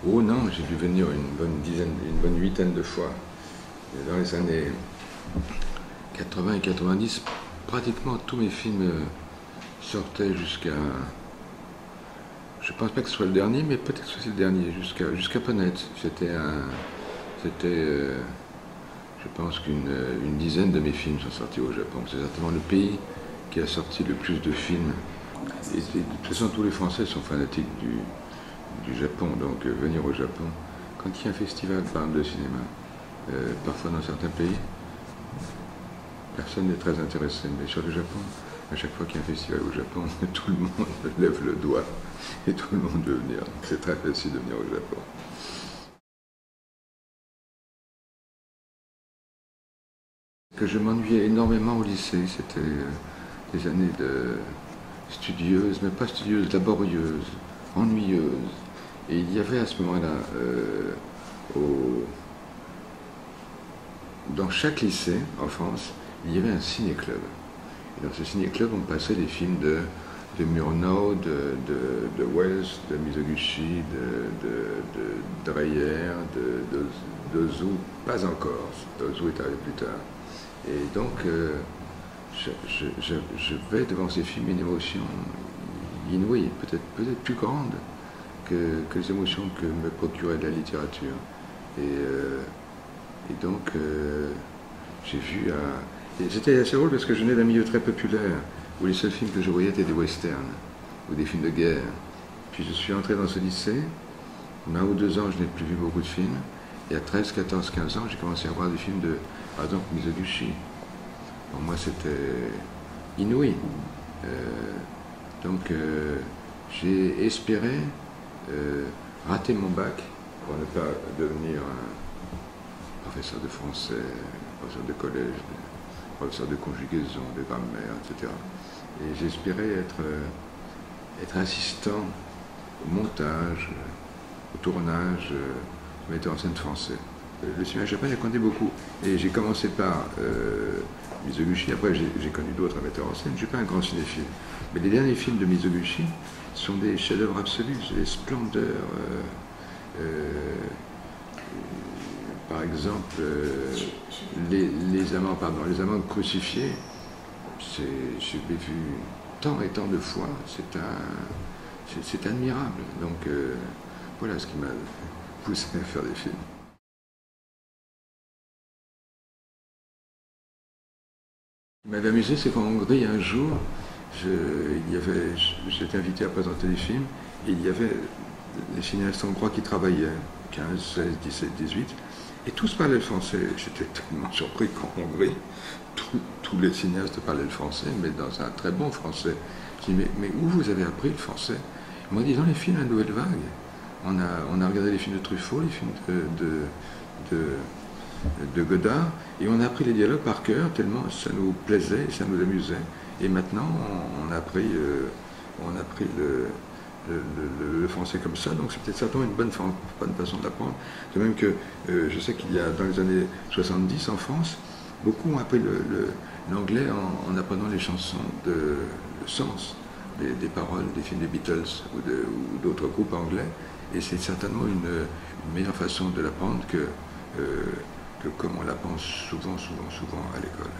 Oh non, j'ai dû venir une bonne huitaine de fois. Et dans les années 80 et 90, pratiquement tous mes films sortaient jusqu'à... Je pense pas que ce soit le dernier, mais peut-être que c'est le dernier, jusqu'à Ponette. Je pense qu'une dizaine de mes films sont sortis au Japon. C'est certainement le pays qui a sorti le plus de films. Et de toute façon, tous les Français sont fanatiques du Japon, donc venir au Japon. Quand il y a un festival, par exemple, de cinéma, parfois dans certains pays, personne n'est très intéressé. Mais sur le Japon, à chaque fois qu'il y a un festival au Japon, tout le monde lève le doigt et tout le monde veut venir. C'est très facile de venir au Japon. Que je m'ennuyais énormément au lycée, c'était des années studieuses, mais pas studieuses, laborieuses, ennuyeuses. Et il y avait à ce moment-là, dans chaque lycée en France, il y avait un ciné-club. Et dans ce ciné-club, on passait des films de Murnau, de Wells, de Mizoguchi, de Dreyer, d'Ozu, pas encore. Ozu est arrivé plus tard. Et donc, je vais devant ces films une émotion inouïe, peut-être plus grande que les émotions que me procurait la littérature. Et donc, j'ai vu... Et c'était assez drôle parce que je venais d'un milieu très populaire, où les seuls films que je voyais étaient des westerns, ou des films de guerre. Puis je suis entré dans ce lycée, en 1 ou 2 ans, je n'ai plus vu beaucoup de films, et à 13, 14, 15 ans, j'ai commencé à voir des films de, par exemple, Mizoguchi. Pour moi, c'était inouï. Donc, j'ai espéré rater mon bac pour ne pas devenir un professeur de français, professeur de collège, professeur de conjugaison, de grammaire, etc. Et j'espérais être assistant au montage, au tournage, metteur en scène français. Le cinéma japonais comptait beaucoup. Et j'ai commencé par Mizoguchi, après j'ai connu d'autres metteurs en scène. Je ne suis pas un grand cinéphile. Mais les derniers films de Mizoguchi sont des chefs-d'œuvre absolus, des splendeurs. Par exemple, les amants crucifiés, je l'ai vu tant et tant de fois, c'est admirable. Donc voilà ce qui m'a poussé à faire des films. Ce qui m'avait amusé, c'est qu'en Hongrie, un jour, j'étais invité à présenter des films, et il y avait les cinéastes hongrois qui travaillaient, 15, 16, 17, 18, et tous parlaient le français. J'étais tellement surpris qu'en Hongrie, tous les cinéastes parlaient le français, mais dans un très bon français. Je dis, mais où vous avez appris le français? Moi, disant les films La Nouvelle Vague. On a regardé les films de Truffaut, les films de Godard, et on a appris les dialogues par cœur, tellement ça nous plaisait, ça nous amusait. Et maintenant, on a appris le français comme ça, donc c'était certainement une bonne façon d'apprendre. De même que je sais qu'il y a, dans les années 70 en France, beaucoup ont appris l'anglais en apprenant les chansons, le sens des paroles des films des Beatles ou d'autres groupes anglais, et c'est certainement une meilleure façon de l'apprendre que comme on l'apprend souvent à l'école.